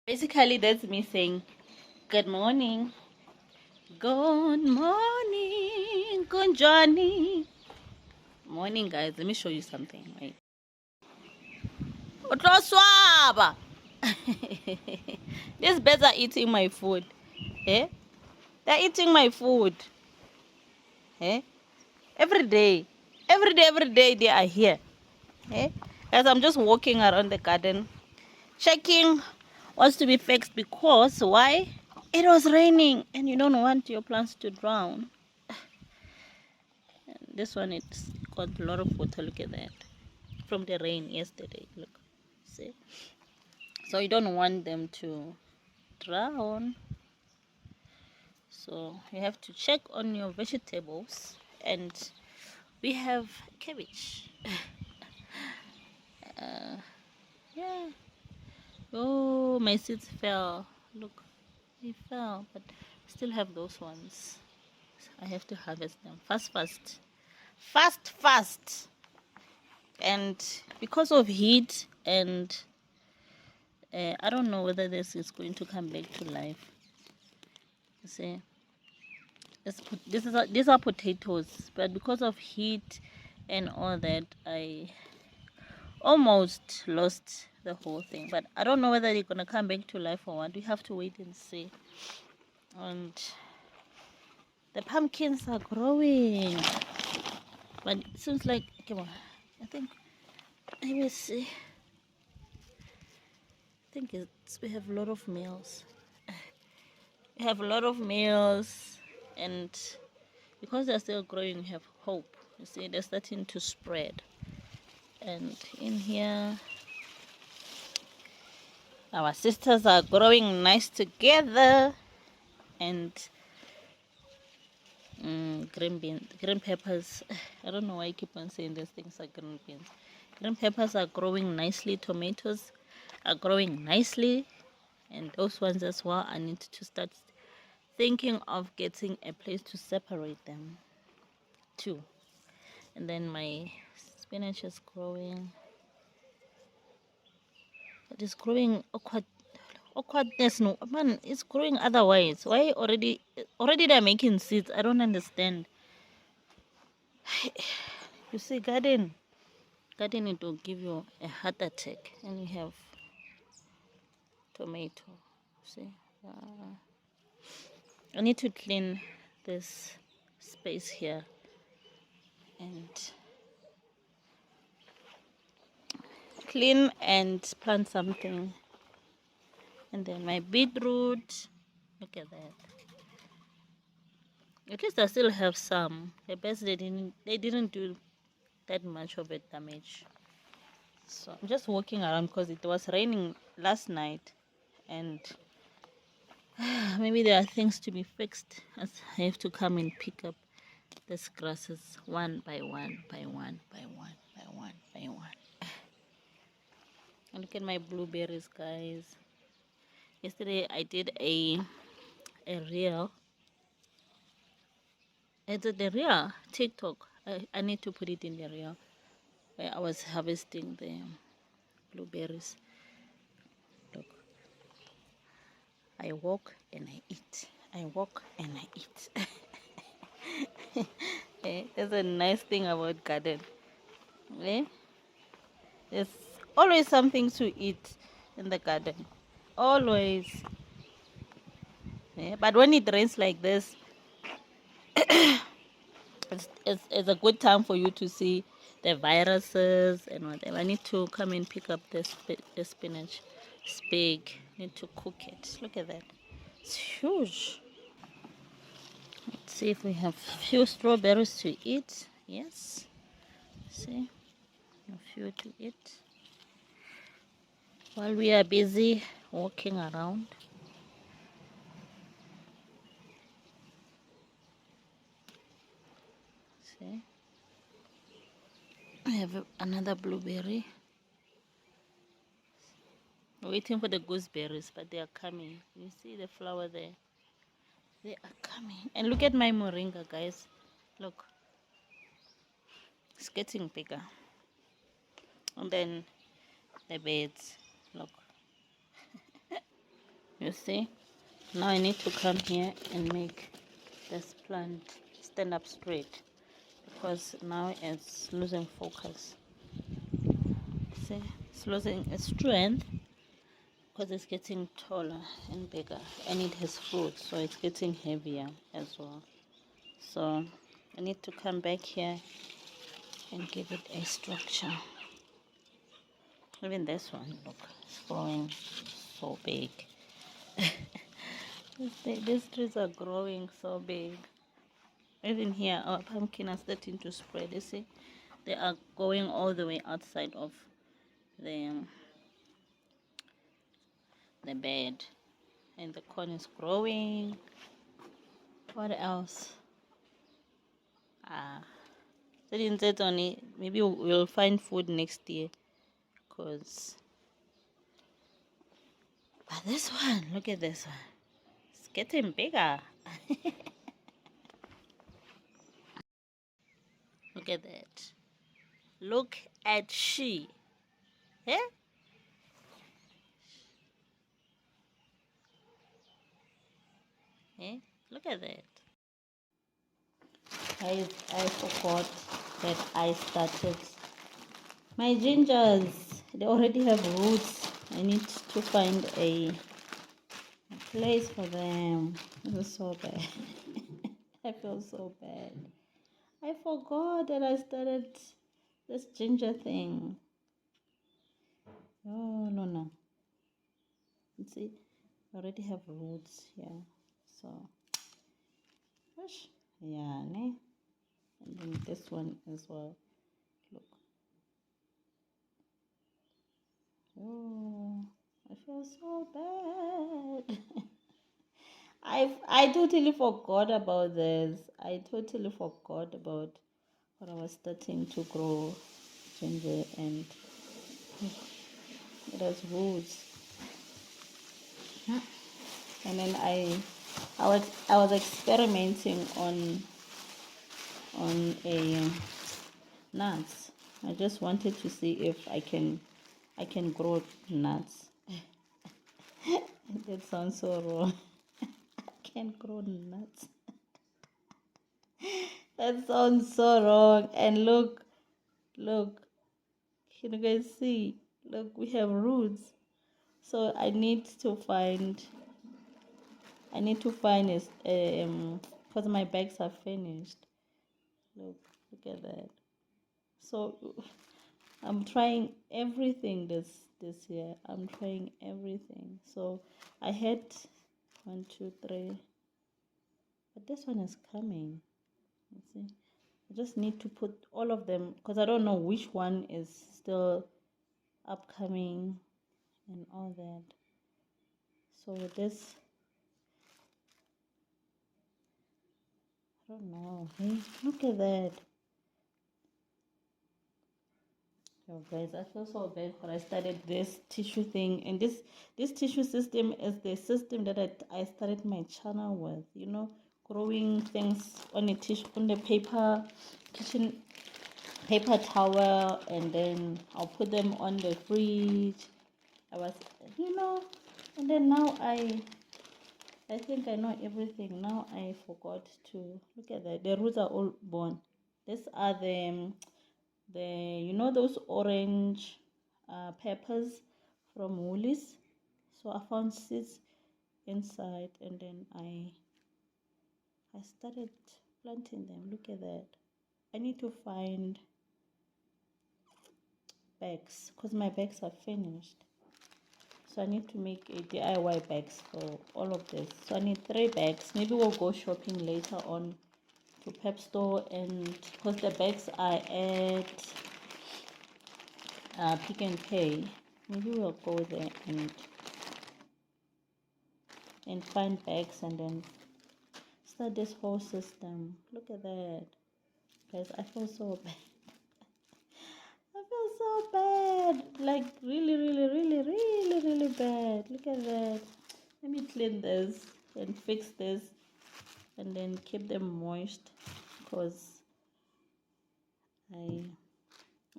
Basically, that's me saying, good morning. Good morning. Good Johnny. Morning, guys. Let me show you something. Wait. Swaba. These birds are eating my food. Eh? They're eating my food. Eh? Every day. Every day they are here. Eh? As I'm just walking around the garden, checking what's to be fixed because why? It was raining and you don't want your plants to drown. And this one, it's got a lot of water. Look at that. From the rain yesterday. Look. See? So you don't want them to drown. So you have to check on your vegetables. And we have cabbage. Yeah. Oh, my seeds fell. Look. They fell. But still have those ones. I have to harvest them. Fast. And because of heat and I don't know whether this is going to come back to life. You see, these are potatoes, but because of heat and all that, I almost lost the whole thing. But I don't know whether they're gonna come back to life or what. We have to wait and see. And the pumpkins are growing, but it seems like, come on, I think, let me see. I think we have a lot of males. We have a lot of males, and because they're still growing, we have hope. You see, they're starting to spread. And in here, our sisters are growing nice together. And green peppers. I don't know why I keep on saying these things are green beans. Green peppers are growing nicely. Tomatoes are growing nicely. And those ones as well, I need to start thinking of getting a place to separate them too. And then my spinach is growing, but it's growing awkwardness. No man, it's growing otherwise. Why already they're making seeds? I don't understand. You see, garden it will give you a heart attack. And you have tomato. See, I need to clean this space here and clean and plant something. And then my beetroot, look at that. At least I still have some. The best they didn't do that much of a damage. So I'm just walking around because it was raining last night, and maybe there are things to be fixed as I have to come and pick up these grasses one by one. And look at my blueberries, guys. Yesterday I did a reel. It's the reel TikTok. I need to put it in the reel where I was harvesting the blueberries. Look, I walk and I eat. I walk and I eat. That's a nice thing about garden. There's always something to eat in the garden. Always. But when it rains like this, it's a good time for you to see the viruses and whatever. I need to come and pick up the spinach. It's big. Need to cook it. Look at that. It's huge. Let's see if we have a few strawberries to eat. Yes. See, a few to eat. While we are busy walking around. See, I have another blueberry. Waiting for the gooseberries, but they are coming. You see the flower there? They are coming. And look at my moringa, guys. Look. It's getting bigger. And then the beds. Look. You see? Now I need to come here and make this plant stand up straight, because now it's losing focus. See, it's losing its strength because it's getting taller and bigger, and it has fruit, so it's getting heavier as well. So I need to come back here and give it a structure. Even this one, look, it's growing so big. These trees are growing so big. Even here, our pumpkin are starting to spread. You see, they are going all the way outside of the bed, and the corn is growing. What else? So didn't say only maybe we'll find food next year, cause. But this one, look at this one. It's getting bigger. Look at that. Look at she. Eh? Eh? Look at that. I forgot that I started my gingers. They already have roots. I need to find a place for them. This is so bad. I feel so bad. I forgot that I started this ginger thing. Oh, no. You see, I already have roots here. So, yeah, ne? And then this one as well. Look. Oh, I feel so bad. I totally forgot about this. I totally forgot about when I was starting to grow ginger, and it has roots. And then I was experimenting on a nuts. I just wanted to see if I can grow nuts. That sounds so wrong. I can't grow nuts. That sounds so wrong. And look, can you guys see? Look, we have roots. So I need to find is because my bags are finished. Look at that. So I'm trying everything this year. I'm trying everything. So I had 1, 2, 3, but this one is coming. You see, I just need to put all of them because I don't know which one is still upcoming and all that. So with this, I don't know. Hey, look at that. Oh, guys, I feel so bad when I started this tissue thing, and this tissue system is the system that I started my channel with. You know, growing things on a tissue, on the kitchen paper towel, and then I'll put them on the fridge. I was, and then now I think I know everything. Now I forgot to look at that. The roots are all born. These are those orange peppers from Woolies. So I found seeds inside, and then I started planting them. Look at that. I need to find bags because my bags are finished. So I need to make a DIY bags for all of this. So I need 3 bags. Maybe we'll go shopping later on to Pep Store, and because the bags are at Pick and Pay, maybe we'll go there and find bags and then start this whole system. Look at that, guys. I feel so bad. I feel so bad, like really, really, really, really, really bad. Look at that. Let me clean this and fix this and then keep them moist, because I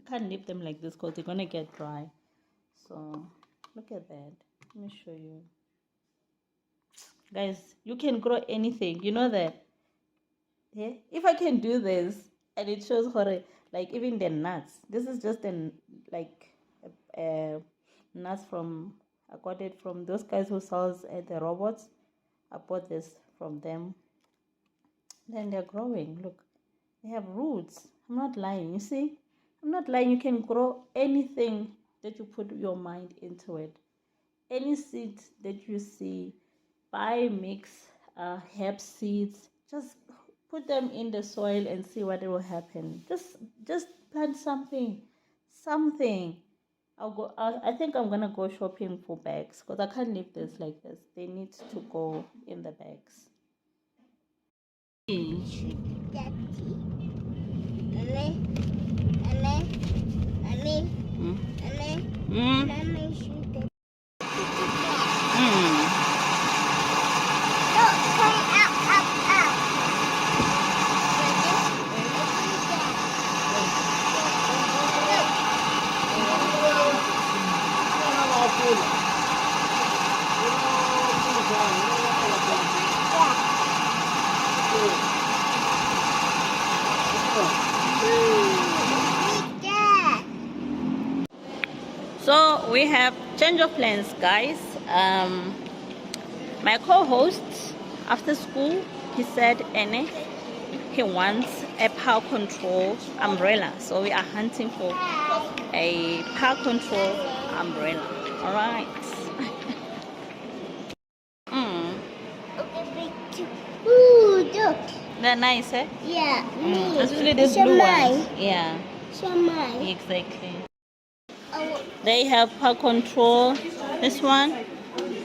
can't leave them like this because they're gonna get dry. So look at that. Let me show you. Guys, you can grow anything. You know that? Yeah. If I can do this, and it shows horror, like even the nuts. This is just like nuts from, I got it from those guys who sells the robots. I bought this from them. Then they're growing. Look, they have roots. I'm not lying. You see, I'm not lying. You can grow anything that you put your mind into it. Any seed that you see, buy, mix, herb seeds. Just put them in the soil and see what will happen. Just plant something, something. I'll go. I think I'm gonna go shopping for bags because I can't leave this like this. They need to go in the bags. So we have change of plans, guys. My co-host after school, he said he wants a power control umbrella. So we are hunting for a power control umbrella. All right. Ooh, look. They're nice, eh? Yeah. Especially this blue one. Yeah. Shamai. Exactly. Oh, They have power control. This one.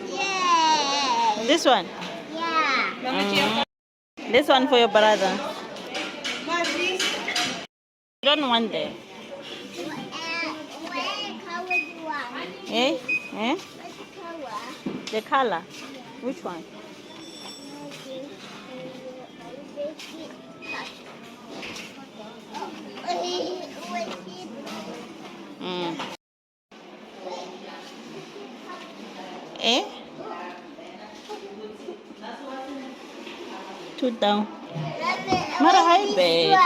yay. This one. Yeah. This one for your brother. You don't want that. Where color do I? Eh? Eh? What color? The color. Which one? Eh? Two down. Not a high bed.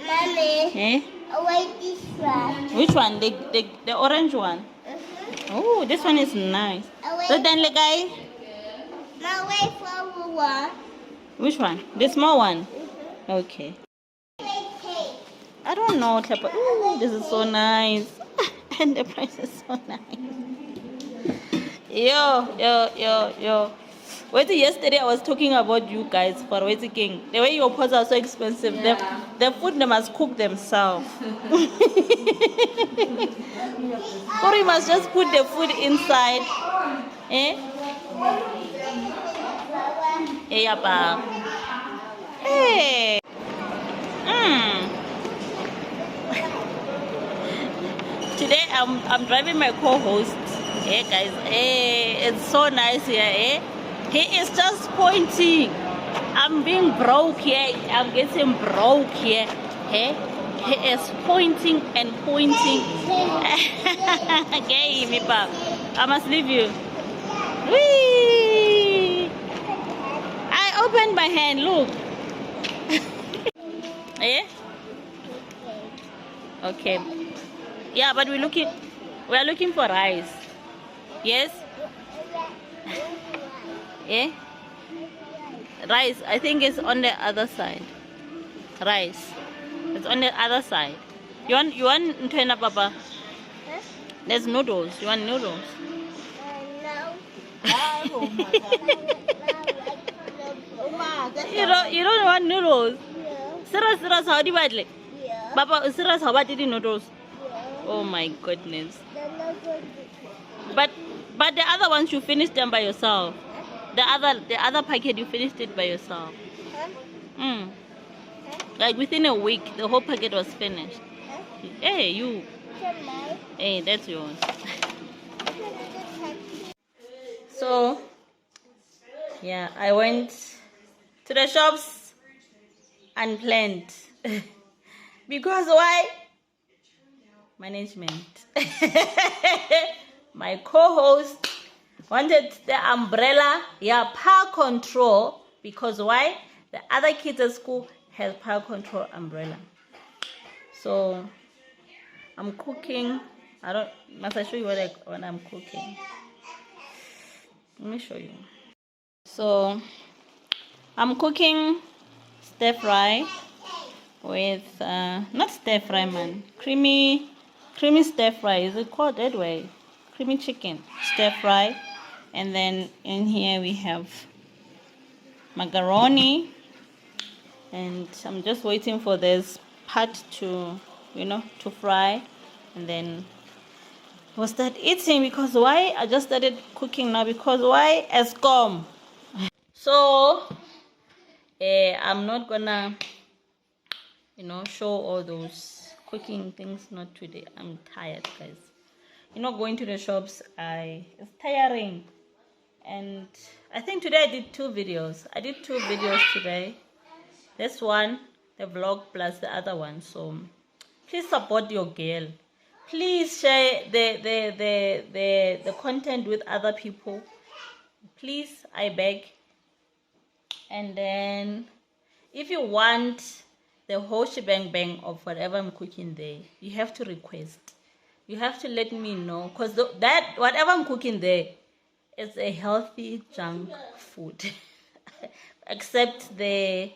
Mommy, Eh? wait this one. Which one? The orange one. Oh, this one is nice. So then the guy. Now wait for one. Which one? The small one. Okay. I don't know, Klepa. Ooh, this is so nice. And the price is so nice. Yo. Wait, yesterday I was talking about you guys for Wait King. The way your pots are so expensive, the food they must cook themselves. Or you must just put the food inside. Eh? Hey. Today I'm driving my co-host. Hey guys, hey, it's so nice here. Eh? He is just pointing. I'm being broke here. I'm getting broke here. Hey? He is pointing and pointing. Okay, me pap. I must leave you. Whee! I opened my hand. Look. Eh? Okay. Yeah, but we are looking for rice. Yes? Yeah? Rice, I think it's on the other side. Rice. It's on the other side. You want Ntwena, Papa? Huh? There's noodles. You want noodles? No. You don't want noodles? Yeah. Serious, how do you like? Yeah. Papa, serious, how about eating noodles? Yeah. Oh my goodness. They're not good. But the other ones you finished them by yourself. The other packet you finished it by yourself. Huh? Like within a week the whole packet was finished. Huh? Hey, you. Shamai. Hey, that's yours. So yeah, I went to the shops unplanned. Because why? Management. My co-host wanted the umbrella, yeah, power control, because why? The other kids at school have power control umbrella. So I'm cooking. Must I show you what I'm cooking? Let me show you. So I'm cooking stir fry with not stir fry, man, creamy stir fry. Is it called that way? Creamy chicken stir fry. And then in here we have macaroni, and I'm just waiting for this part to to fry, and then we'll start eating. Because why I just started cooking now, because why escom. So I'm not gonna show all those cooking things, not today. I'm tired, guys. Going to the shops, it's tiring. And I think today I did two videos. Today. This one, the vlog, plus the other one. So please support your girl. Please share the content with other people. Please, I beg. And then if you want the whole shebang bang of whatever I'm cooking there, you have to request. You have to let me know, because that whatever I'm cooking there is a healthy junk food. Except the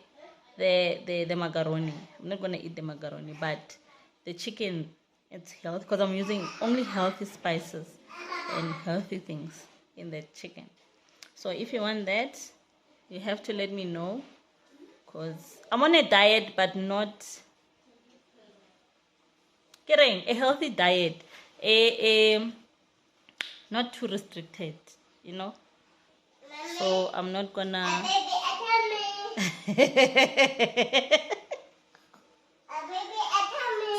macaroni. I'm not gonna eat the macaroni, but the chicken, it's healthy because I'm using only healthy spices and healthy things in the chicken. So if you want that, you have to let me know, because I'm on a diet, but not getting a healthy diet, not too restricted, so I'm not gonna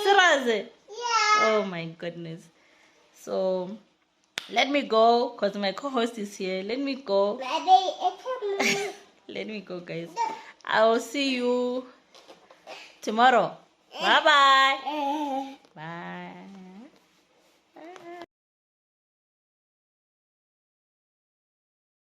Seriously? Yeah. Oh my goodness. So let me go, because my co-host is here. Let me go. Let me go, guys. I will see you tomorrow. Bye bye.